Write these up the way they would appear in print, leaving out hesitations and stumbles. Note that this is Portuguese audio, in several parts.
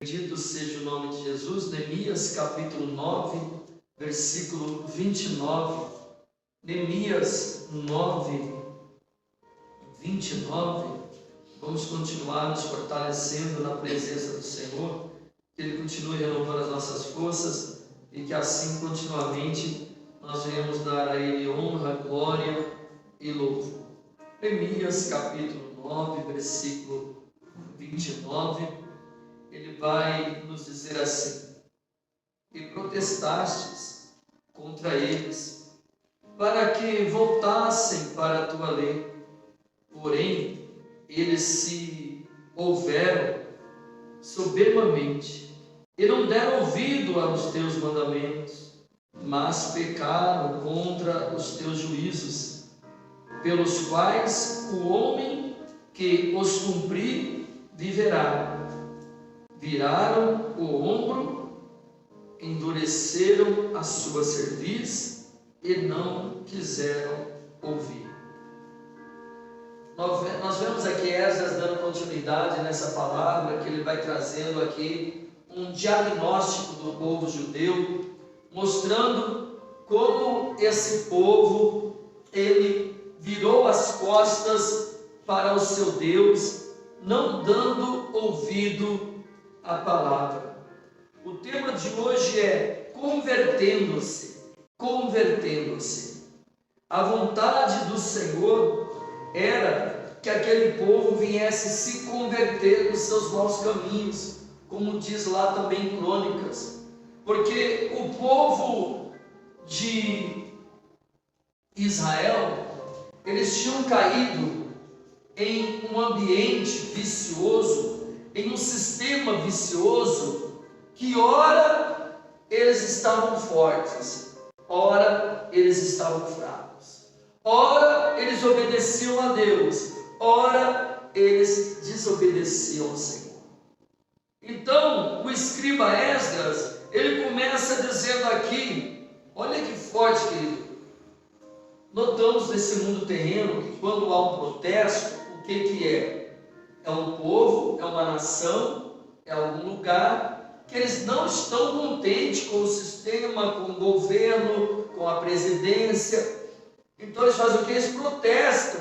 Bendito seja o nome de Jesus. Neemias capítulo 9, versículo 29. Neemias 9, 29. Vamos continuar nos fortalecendo na presença do Senhor, que Ele continue renovando as nossas forças e que assim continuamente nós venhamos dar a Ele honra, glória e louvor. Neemias capítulo 9, versículo 29. Ele vai nos dizer assim: e protestastes contra eles, para que voltassem para a tua lei. Porém, eles se houveram soberbamente, e não deram ouvido aos teus mandamentos, mas pecaram contra os teus juízos, pelos quais o homem que os cumprir viverá. Viraram o ombro, endureceram a sua cerviz e não quiseram ouvir. Nós vemos aqui Esdras dando continuidade nessa palavra, que ele vai trazendo aqui um diagnóstico do povo judeu, mostrando como esse povo, ele virou as costas para o seu Deus, não dando ouvido a palavra. O tema de hoje é convertendo-se. A vontade do Senhor era que aquele povo viesse se converter dos seus maus caminhos, como diz lá também em Crônicas, porque o povo de Israel, eles tinham caído em um ambiente vicioso, em um sistema vicioso, que ora eles estavam fortes, ora eles estavam fracos, ora eles obedeciam a Deus, ora eles desobedeciam ao Senhor. Então o escriba Esdras, ele começa dizendo aqui, olha que forte, querido. Notamos nesse mundo terreno que quando há um protesto, o que é? É um povo, é uma nação, é algum lugar que eles não estão contentes com o sistema, com o governo, com a presidência. Então eles fazem o que? Eles protestam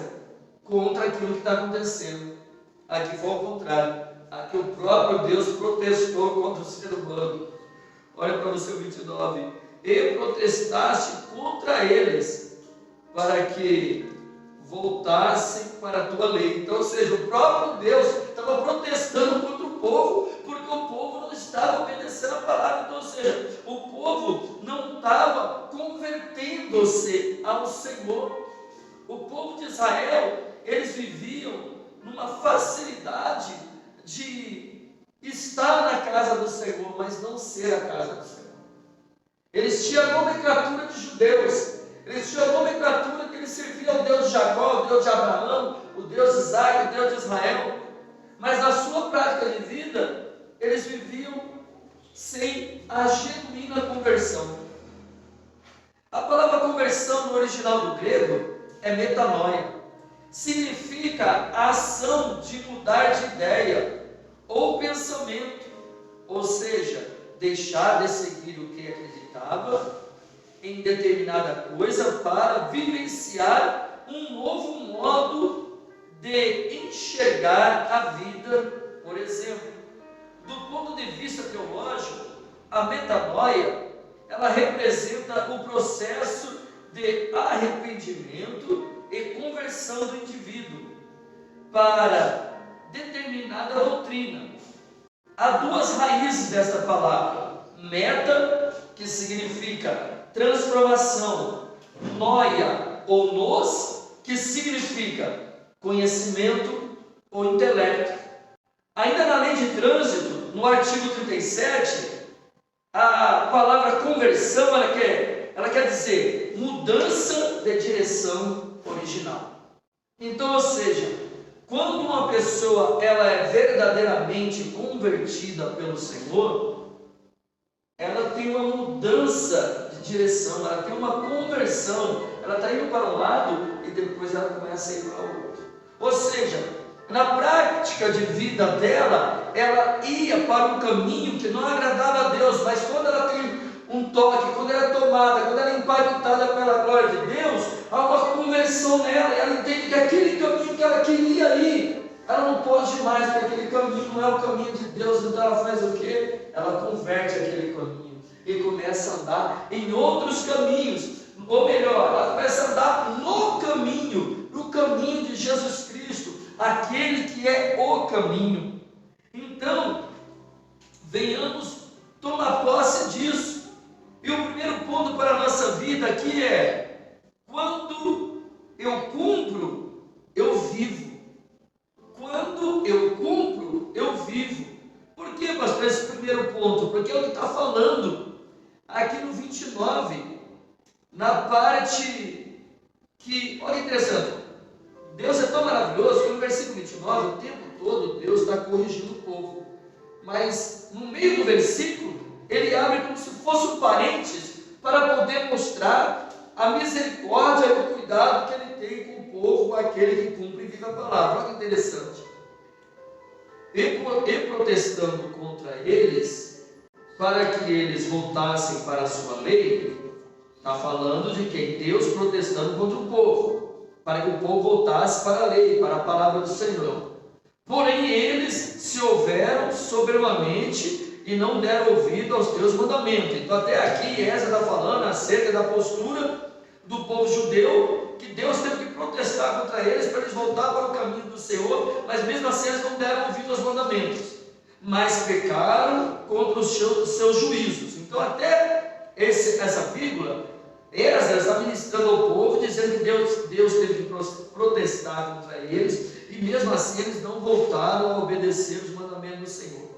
contra aquilo que está acontecendo. Aqui foi ao contrário. Aqui o próprio Deus protestou contra o ser humano. Olha para o seu 29. E protestaste contra eles, para que voltassem para a tua lei. Então, ou seja, o próprio Deus estava protestando contra o povo, porque o povo não estava obedecendo a palavra. Então, ou seja, o povo não estava convertendo-se ao Senhor. O povo de Israel, eles viviam numa facilidade de estar na casa do Senhor, mas não ser a casa do Senhor. Eles tinham a nomenclatura de judeus, eles tinham a nomenclatura que eles serviam ao Deus de Jacó, o Deus de Abraão, o Deus de Isaac, o Deus de Israel, mas na sua prática de vida, eles viviam sem a genuína conversão. A palavra conversão no original do grego é metanoia, significa a ação de mudar de ideia ou pensamento, ou seja, deixar de seguir o que acreditava em determinada coisa para vivenciar um novo modo de enxergar a vida. Por exemplo, do ponto de vista teológico, a metanoia, ela representa o processo de arrependimento e conversão do indivíduo para determinada doutrina. Há duas raízes desta palavra: meta, que significa transformação, noia ou nos, que significa conhecimento ou intelecto. Ainda na lei de trânsito, no artigo 37, a palavra conversão, ela quer dizer mudança de direção original. Então, ou seja, quando uma pessoa ela é verdadeiramente convertida pelo Senhor, ela tem uma mudança de direção, ela tem uma conversão, ela está indo para um lado e depois ela começa a ir para o outro. Ou seja, Na prática de vida dela, ela ia para um caminho que não agradava a Deus, mas quando ela tem um toque, quando ela é tomada, quando ela é impactada pela glória de Deus, há uma conversão nela, e ela entende que aquele caminho que ela queria ir, ela não pode ir mais, porque aquele caminho não é o caminho de Deus. Então ela faz o quê? Ela converte aquele caminho e começa a andar em outros caminhos, ou melhor, ela começa a andar no caminho de Jesus Cristo, aquele que é o caminho. Então, venhamos tomar posse disso. E o primeiro ponto para a nossa vida aqui é: quando eu cumpro, eu vivo. Quando eu cumpro, eu vivo. Por que, pastor, esse primeiro ponto? Porque é o que está falando aqui no 29, na parte que, olha que interessante, Deus é tão maravilhoso que no versículo 29, o tempo todo, Deus está corrigindo o povo. Mas no meio do versículo, ele abre como se fosse um parênteses para poder mostrar a misericórdia e o cuidado que ele tem com o povo, aquele que cumpre e vive a palavra. Olha que interessante. E protestando contra eles, para que eles voltassem para a sua lei, está falando de quem? Deus protestando contra o povo, para que o povo voltasse para a lei, para a palavra do Senhor. Porém, eles se houveram soberanamente e não deram ouvido aos teus mandamentos. Então, até aqui, Esdras está falando acerca da postura do povo judeu, que Deus teve que protestar contra eles para eles voltar para o caminho do Senhor, mas mesmo assim eles não deram ouvido aos mandamentos, mas pecaram contra os seus juízos. Então, até essa vírgula, Esdras está ministrando ao povo, dizendo que Deus teve que protestar contra eles, e mesmo assim eles não voltaram a obedecer os mandamentos do Senhor.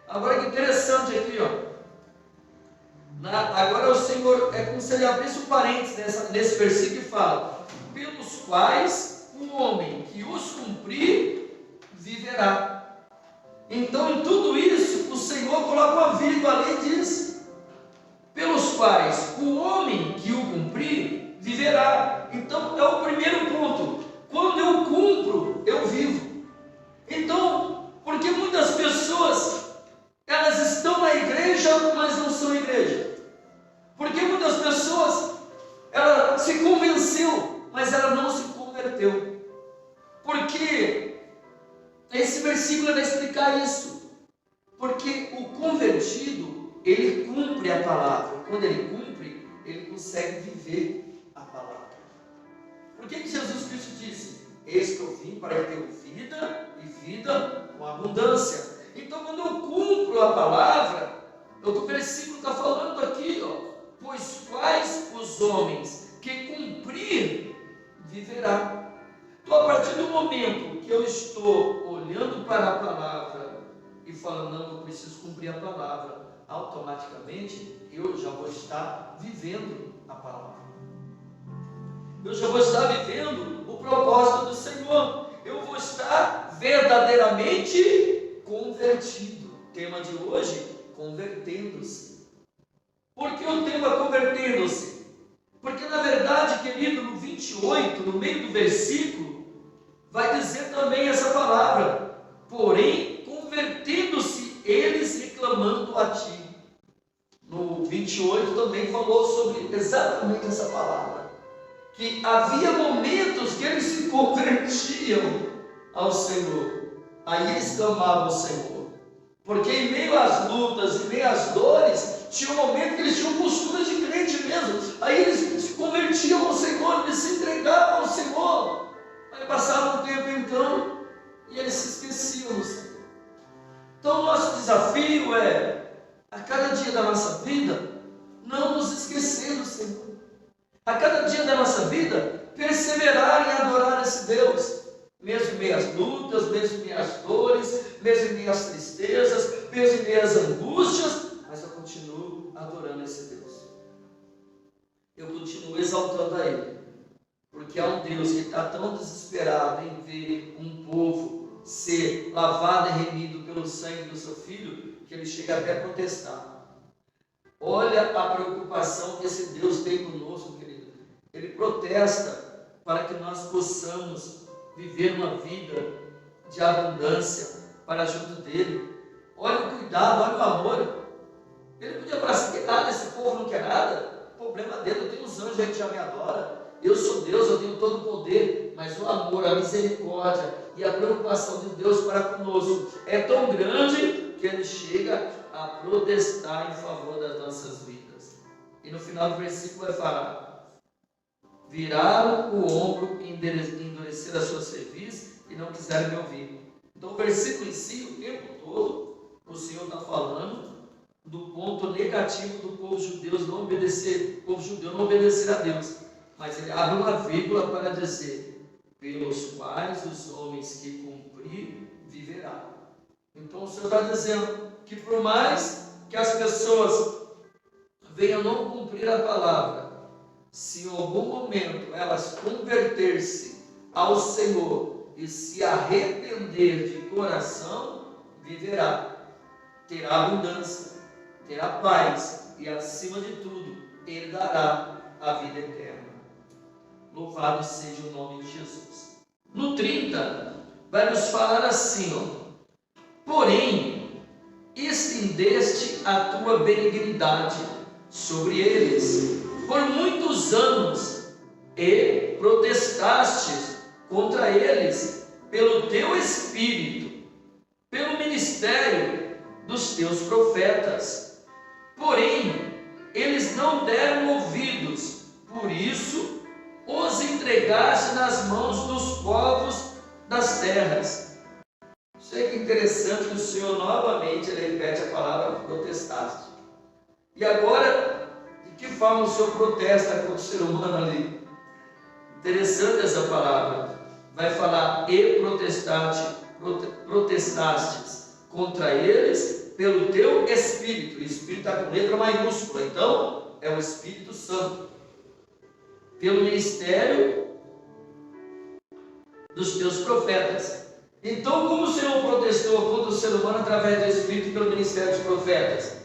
Agora que interessante aqui, agora o Senhor, é como se ele abrisse um parênteses nesse versículo e fala: pelos quais o homem que os cumprir viverá. Então, em tudo isso, o Senhor coloca uma vírgula ali e diz: pelos quais o homem que o cumprir viverá. Então, é o primeiro ponto. Quando eu cumpro, eu vivo. Então, porque muitas pessoas, elas estão na igreja, mas não são igreja. Porque muitas pessoas, ela se convenceu, mas ela não se converteu. Porque esse versículo vai explicar isso. Porque o convertido, ele cumpre a palavra. Quando ele cumpre, ele consegue viver a palavra. Por que Jesus Cristo disse: eis que eu vim para ter vida e vida com abundância? Então, quando eu cumpro a palavra, o versículo está falando aqui, pois quais os homens que cumprir viverá. Então, a partir do momento que eu estou olhando para a palavra e falando: não, eu preciso cumprir a palavra, automaticamente eu já vou estar vivendo a palavra. Eu já vou estar vivendo o propósito do Senhor. Eu vou estar verdadeiramente convertido. O tema de hoje: convertendo-se. Por que o tema convertendo-se? Porque na verdade, querido, no 28, no meio do versículo, vai dizer também essa palavra: porém, convertendo-se eles reclamando a ti. No 28 também falou sobre exatamente essa palavra, que havia momentos que eles se convertiam ao Senhor, aí eles clamavam ao Senhor, porque em meio às lutas, em meio às dores, tinha um momento que eles tinham postura de crente mesmo, aí eles se convertiam ao Senhor, eles se entregavam ao Senhor, aí passava um tempo então, e eles se esqueciam do Senhor. Então o nosso desafio é, a cada dia da nossa vida, não nos esquecer do Senhor. A cada dia da nossa vida, perseverar em adorar esse Deus, mesmo em meio às lutas, mesmo em meio às dores, mesmo em meio às tristezas, mesmo em meio às angústias, mas eu continuo adorando esse Deus. Eu continuo exaltando a Ele, porque há um Deus que está tão desesperado em ver um povo ser lavado e remido pelo sangue do seu Filho, que ele chega até a protestar. Olha a preocupação que esse Deus tem conosco, querido. Ele protesta para que nós possamos viver uma vida de abundância para junto dele. Olha o cuidado, olha o amor. Ele podia falar assim: que nada, esse povo não quer nada. O problema dele, eu tenho uns anjos aí que já me adoram. Eu sou Deus, eu tenho todo o poder. Mas o amor, a misericórdia e a preocupação de Deus para conosco é tão grande que ele chega a protestar em favor das nossas vidas. E no final do versículo vai falar: viraram o ombro e endureceram a sua cerviz e não quiseram me ouvir. Então o versículo em si, o tempo todo, o Senhor está falando do ponto negativo do povo judeu não obedecer, o povo judeu não obedecer a Deus. Mas ele abre uma vírgula para dizer: pelos quais os homens que cumprir viverá. Então o Senhor está dizendo que por mais que as pessoas venham não cumprir a palavra, se em algum momento elas converter-se ao Senhor e se arrepender de coração, viverá, terá abundância, terá paz e, acima de tudo, Ele dará a vida eterna. Louvado seja o nome de Jesus. No 30, vai nos falar assim, ó: porém, estendeste a tua benignidade sobre eles por muitos anos e protestastes contra eles pelo teu espírito, pelo ministério dos teus profetas. Porém, eles não deram ouvidos, por isso os entregaste nas mãos dos povos das terras. Chega interessante que o Senhor novamente ele repete a palavra protestaste. E agora, de que forma o Senhor protesta contra o ser humano ali? Interessante essa palavra. Vai falar: e protestastes contra eles pelo teu Espírito. O Espírito está com letra maiúscula, então é o Espírito Santo. Pelo ministério dos teus profetas. Então, como o Senhor protestou contra o ser humano através do Espírito pelo ministério dos profetas?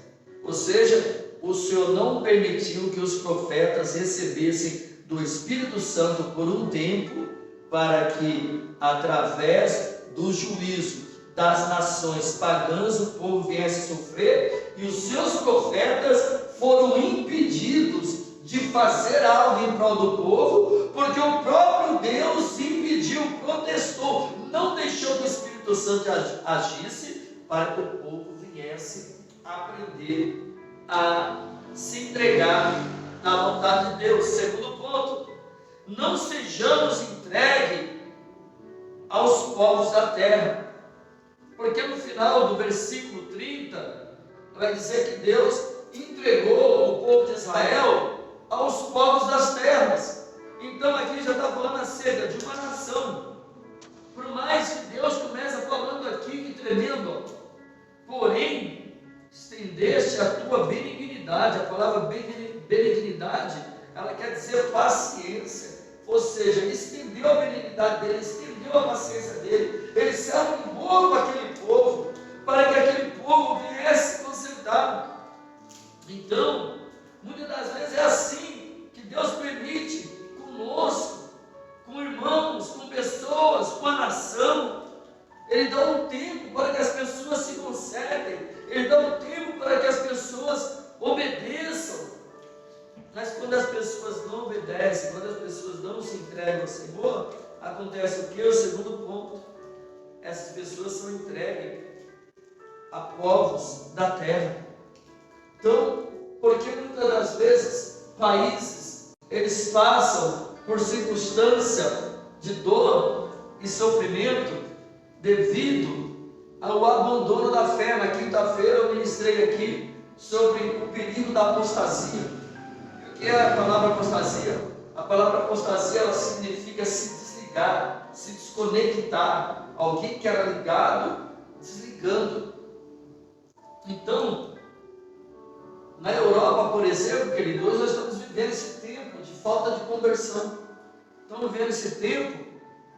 Ou seja, o Senhor não permitiu que os profetas recebessem do Espírito Santo por um tempo, para que, através do juízo das nações pagãs, o povo viesse sofrer, e os seus profetas foram impedidos de fazer algo em prol do povo, porque o próprio Deus impediu, protestou, não deixou que o Espírito Santo agisse, para que o povo viesse aprender a se entregar na vontade de Deus. Segundo ponto: não sejamos entregues aos povos da terra, porque no final do versículo 30 vai dizer que Deus entregou o povo de Israel aos povos das terras. Então aqui já está falando acerca de uma nação. Por mais que Deus começa falando aqui, que tremendo, porém estendeste a tua benignidade. A palavra benignidade, ela quer dizer paciência. Ou seja, ele estendeu a benignidade dele, estendeu a paciência dele. Ele se arrumou com aquele povo, para que aquele povo viesse se consertar. Então, muitas das vezes é assim que Deus permite conosco, com irmãos, com pessoas, com a nação. Ele dá um tempo para que as pessoas se consertem, Ele dá um tempo para que as pessoas obedeçam. Mas quando as pessoas não obedecem, quando as pessoas não se entregam ao Senhor, acontece o que? O segundo ponto: essas pessoas são entregues a povos da terra. Então, porque muitas das vezes países eles passam por circunstância de dor e sofrimento devido ao abandono da fé. Na quinta-feira eu ministrei aqui sobre o perigo da apostasia. O que é a palavra apostasia? A palavra apostasia, ela significa se desligar, se desconectar. Alguém que era ligado, desligando. Então, na Europa, por exemplo, queridos, hoje nós estamos vivendo esse tempo de falta de conversão. Estamos vivendo esse tempo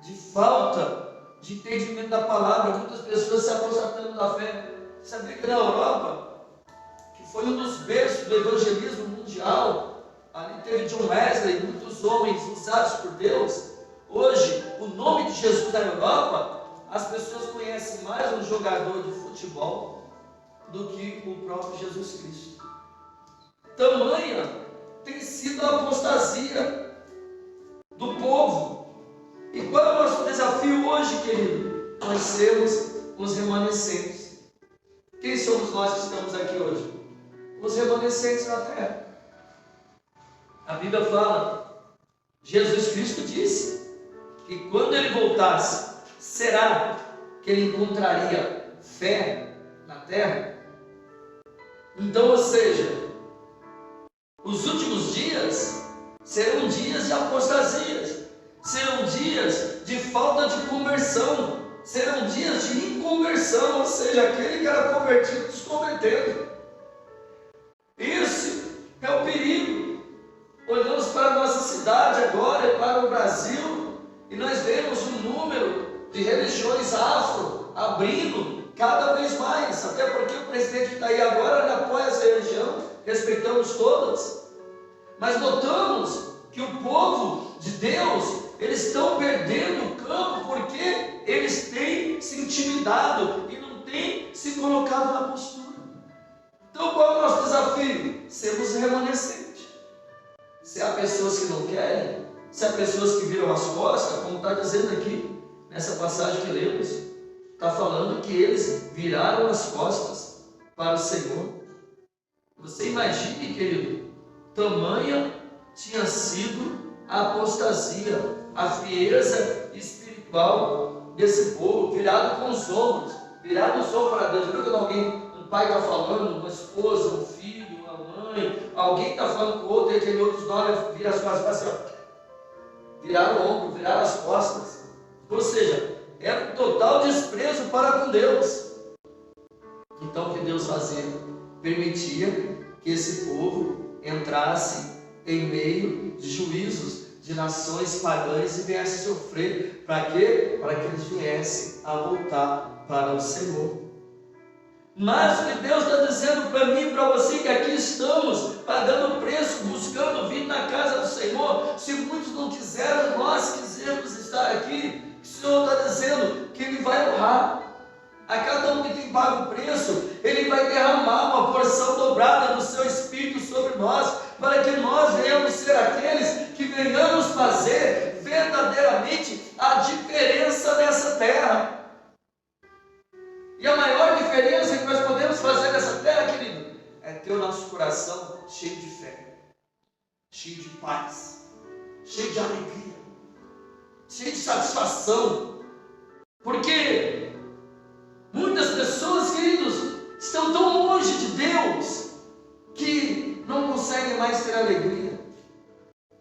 de falta de entendimento da palavra. Muitas pessoas se apostatando da fé. Você sabia que na Europa, que foi um dos berços do evangelismo mundial, ali teve John Wesley, muitos homens usados por Deus. Hoje, o nome de Jesus na Europa, as pessoas conhecem mais um jogador de futebol do que o próprio Jesus Cristo. Tamanha tem sido a apostasia do povo. E qual é o nosso desafio hoje, querido? Nós sermos os remanescentes. Quem somos nós que estamos aqui hoje? Os remanescentes na terra. A Bíblia fala, Jesus Cristo disse que quando Ele voltasse, será que Ele encontraria fé na terra? Então, ou seja, os últimos dias serão dias de apostasias, serão dias de falta de conversão, serão dias de inconversão, ou seja, aquele que era convertido desconvertendo. Esse é o perigo. Olhamos para a nossa cidade agora, para o Brasil, e nós vemos um número de religiões afro abrindo cada vez mais, até porque o presidente que está aí agora ele apoia essa religião, respeitamos todas, mas notamos que o povo de Deus, eles estão perdendo o campo, porque eles têm se intimidado e não têm se colocado na postura. Então qual é o nosso desafio? Sermos remanescentes. Se há pessoas que não querem, se há pessoas que viram as costas, como está dizendo aqui, nessa passagem que lemos, está falando que eles viraram as costas para o Senhor. Você imagine, querido, tamanha tinha sido a apostasia, a frieza espiritual desse povo, virado com os ombros, virado só para Deus. Viu quando um pai está falando, uma esposa, um filho, uma mãe, alguém está falando com o outro, e aquele outro nome vira as costas, assim, ó, virar o ombro, virar as costas. Ou seja, era um total desprezo para com Deus. Então o que Deus fazia? Permitia que esse povo entrasse em meio de juízos de nações pagãs e viesse a sofrer. Para quê? Para que eles viessem a voltar para o Senhor. Mas o que Deus está dizendo para mim e para você, que aqui estamos pagando preço, buscando vir na casa do Senhor, se muitos não quiseram, nós quisemos estar aqui, o Senhor está dizendo que Ele vai honrar. A cada um que tem pago o preço, Ele vai derramar uma porção dobrada do seu Espírito sobre nós, para que nós venhamos ser aqueles que venhamos fazer verdadeiramente a diferença nessa terra. E a maior diferença que nós podemos fazer nessa terra, querido, é ter o nosso coração cheio de fé, cheio de paz, cheio de alegria, cheio de satisfação. Porque muitas pessoas, queridos, estão tão longe de Deus que não conseguem mais ter alegria,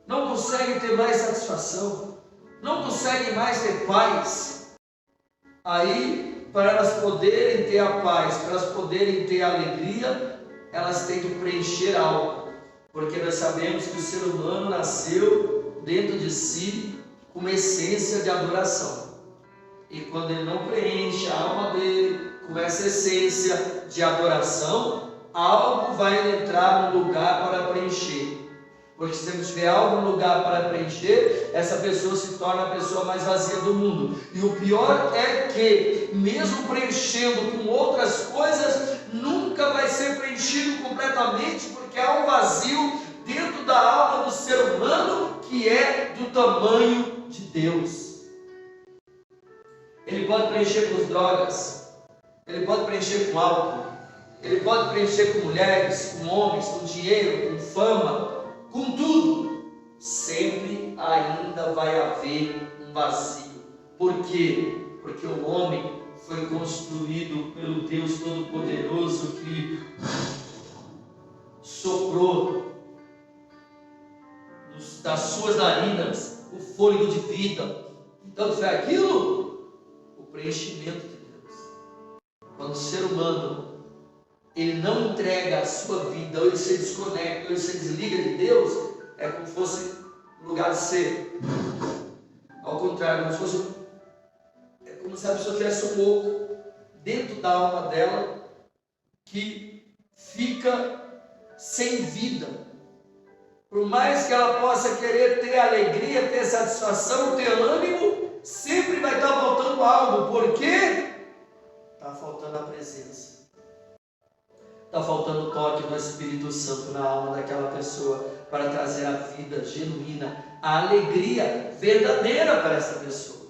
não conseguem ter mais satisfação, não conseguem mais ter paz. Aí, para elas poderem ter a paz, para elas poderem ter a alegria, elas têm que preencher algo, porque nós sabemos que o ser humano nasceu dentro de si com uma essência de adoração. E quando ele não preenche a alma dele com essa essência de adoração, algo vai entrar no lugar para preencher. Porque se não tiver algum lugar para preencher, essa pessoa se torna a pessoa mais vazia do mundo. E o pior é que, mesmo preenchendo com outras coisas, nunca vai ser preenchido completamente, porque há um vazio dentro da alma do ser humano que é do tamanho de Deus. Ele pode preencher com drogas, ele pode preencher com álcool, ele pode preencher com mulheres, com homens, com dinheiro, com fama, com tudo. Sempre ainda vai haver um vazio. Por quê? Porque o homem foi construído pelo Deus Todo-Poderoso que soprou das suas narinas o fôlego de vida. Então foi aquilo, o preenchimento de Deus. Quando o ser humano ele não entrega a sua vida, ou ele se desconecta, ou ele se desliga de Deus, é como se fosse um lugar de ser. Ao contrário, é como se a pessoa tivesse um oco dentro da alma dela que fica sem vida. Por mais que ela possa querer ter alegria, ter satisfação, ter ânimo, sempre vai estar faltando algo. Por quê? Está faltando a presença. Está faltando o toque do Espírito Santo na alma daquela pessoa para trazer a vida genuína, a alegria verdadeira para essa pessoa.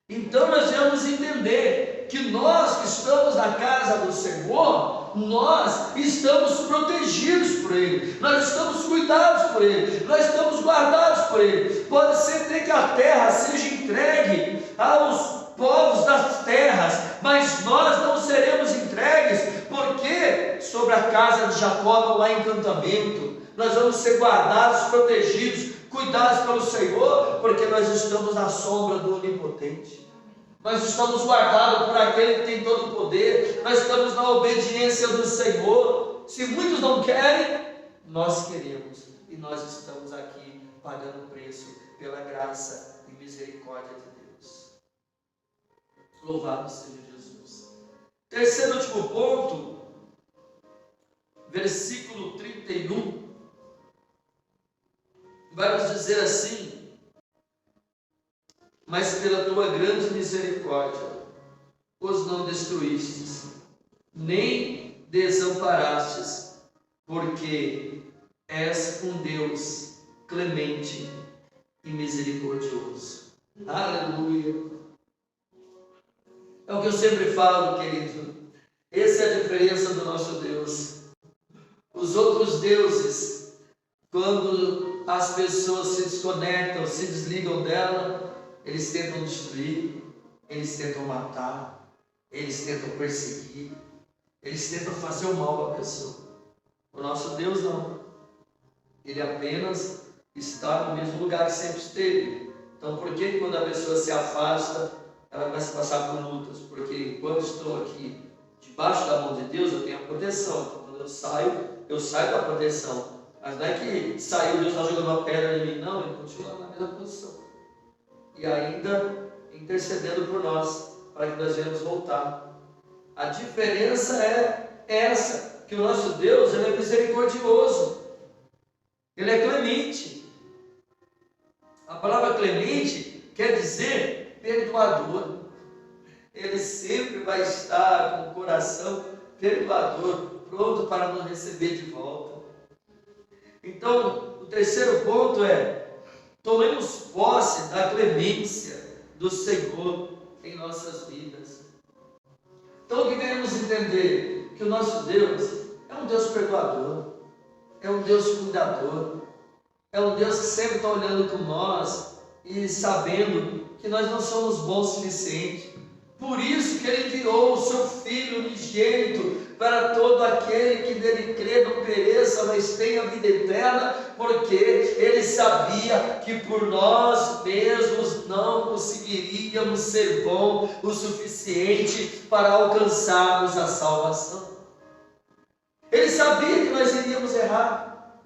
Então nós devemos entender que nós que estamos na casa do Senhor, nós estamos protegidos por Ele, nós estamos cuidados por Ele, nós estamos guardados por Ele. Pode ser até que a terra seja entregue aos povos das terras, mas nós não seremos entregues, porque sobre a casa de Jacó não há encantamento. Nós vamos ser guardados, protegidos, cuidados pelo Senhor, porque nós estamos na sombra do Onipotente. Nós estamos guardados por aquele que tem todo o poder. Nós estamos na obediência do Senhor. Se muitos não querem, nós queremos, e nós estamos aqui pagando o preço pela graça e misericórdia de Deus. Louvado seja Jesus. Terceiro e último ponto, versículo 31, vai nos dizer assim: mas pela tua grande misericórdia os não destruístes, nem desamparastes, porque és um Deus clemente e misericordioso. Aleluia! É o que eu sempre falo, querido. Essa é a diferença do nosso Deus. Os outros deuses, quando as pessoas se desconectam, se desligam dela, eles tentam destruir, eles tentam matar, eles tentam perseguir, eles tentam fazer o mal à pessoa. O nosso Deus não. Ele apenas está no mesmo lugar que sempre esteve. Então por que quando a pessoa se afasta, ela começa a passar por lutas? Porque enquanto estou aqui debaixo da mão de Deus, eu tenho a proteção. Então, quando eu saio da proteção. Mas não é que saiu, Deus está jogando uma pedra em mim, não, ele continua na mesma posição. E ainda intercedendo por nós, para que nós venhamos voltar. A diferença é essa, que o nosso Deus, ele é misericordioso, ele é clemente. A palavra clemente quer dizer perdoador. Ele sempre vai estar com o coração perdoador, pronto para nos receber de volta. Então, o terceiro ponto é: tomemos posse da clemência do Senhor em nossas vidas. Então, o que queremos entender? Que o nosso Deus é um Deus perdoador, é um Deus cuidador, é um Deus que sempre está olhando por nós e sabendo que nós não somos bons o suficiente. Por isso que Ele enviou o Seu Filho unigênito, para todo aquele que nele crê não pereça, mas tenha vida eterna, porque Ele sabia que por nós mesmos não conseguiríamos ser bom o suficiente para alcançarmos a salvação. Ele sabia que nós iríamos errar,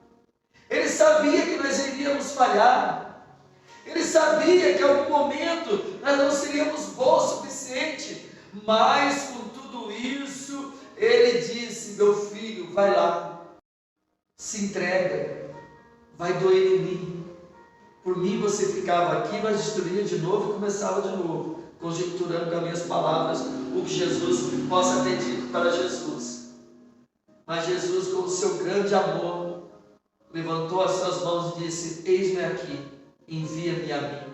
Ele sabia que nós iríamos falhar, Ele sabia que em algum momento nós não seríamos bons o suficiente, mas com tudo isso, Ele disse: meu filho, vai lá, se entrega, vai doer em mim. Por mim você ficava aqui, nós destruía de novo e começava de novo, conjecturando com as minhas palavras o que Jesus possa ter dito para Jesus. Mas Jesus, com o seu grande amor, levantou as suas mãos e disse: eis-me aqui, envia-me a mim,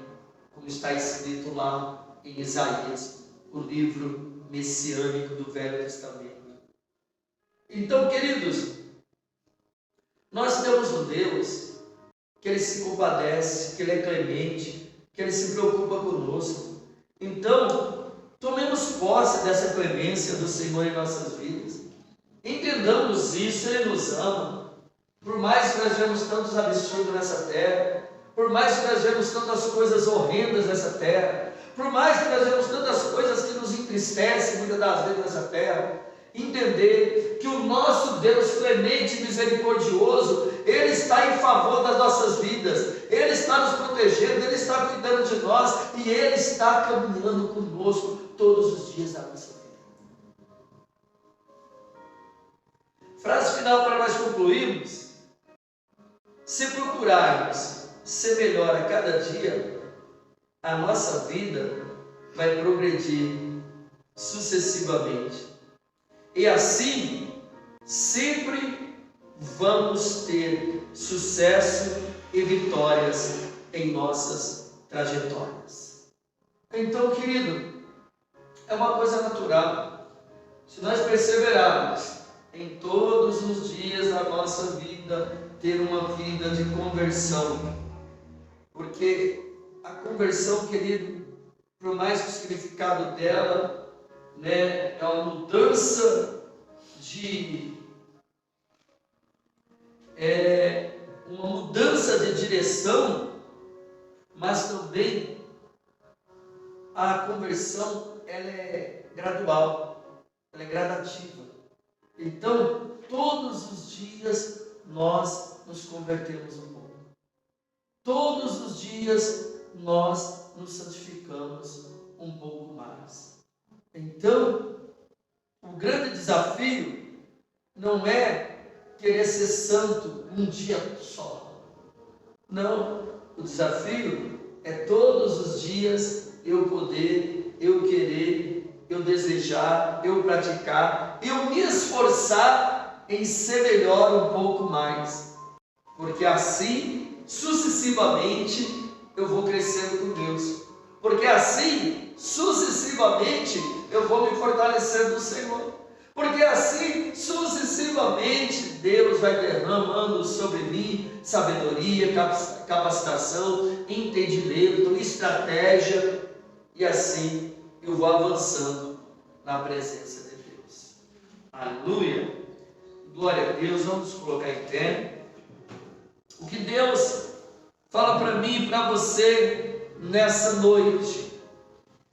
como está escrito lá em Isaías, o livro messiânico do Velho Testamento. Então, queridos, nós temos um Deus que Ele se compadece, que Ele é clemente, que Ele se preocupa conosco. Então, tomemos posse dessa clemência do Senhor em nossas vidas. Entendamos isso, Ele nos ama. Por mais que nós vemos tantos absurdos nessa terra, por mais que nós vemos tantas coisas horrendas nessa terra, por mais que nós vemos tantas coisas que nos entristecem muitas das vezes nessa terra, entender que o nosso Deus clemente e misericordioso, Ele está em favor das nossas vidas, Ele está nos protegendo, Ele está cuidando de nós e Ele está caminhando conosco todos os dias da nossa vida. Frase final para nós concluirmos: se procurarmos ser melhor a cada dia, a nossa vida vai progredir sucessivamente. E assim, sempre vamos ter sucesso e vitórias em nossas trajetórias. Então, querido, é uma coisa natural. Se nós perseverarmos em todos os dias da nossa vida, ter uma vida de conversão, porque a conversão, querido, por mais que o significado dela, né, é uma mudança de direção, mas também a conversão ela é gradual, ela é gradativa. Então, todos os dias nós nos convertemos um pouco. Todos os dias nós nos santificamos um pouco mais. Então, o grande desafio não é querer ser santo um dia só. Não, o desafio é todos os dias eu poder, eu querer, eu desejar, eu praticar, eu me esforçar em ser melhor um pouco mais. Porque assim, sucessivamente, eu vou crescendo com Deus. Porque assim, sucessivamente, eu vou me fortalecendo no Senhor. Porque assim, sucessivamente, Deus vai derramando sobre mim sabedoria, capacitação, entendimento, estratégia. E assim, eu vou avançando na presença de Deus. Aleluia! Glória a Deus, vamos colocar em pé. O que Deus fala para mim e para você nessa noite,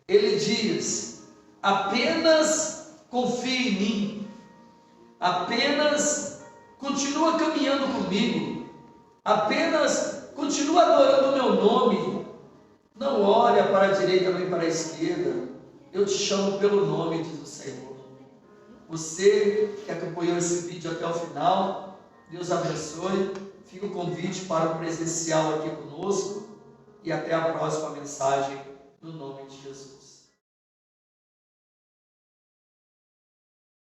Ele diz: apenas confie em mim, apenas continua caminhando comigo, apenas continua adorando o meu nome, não olha para a direita nem para a esquerda, eu te chamo pelo nome, diz o Senhor. Você que acompanhou esse vídeo até o final, Deus abençoe, fica o convite para o presencial aqui conosco, e até a próxima mensagem, no nome de Jesus.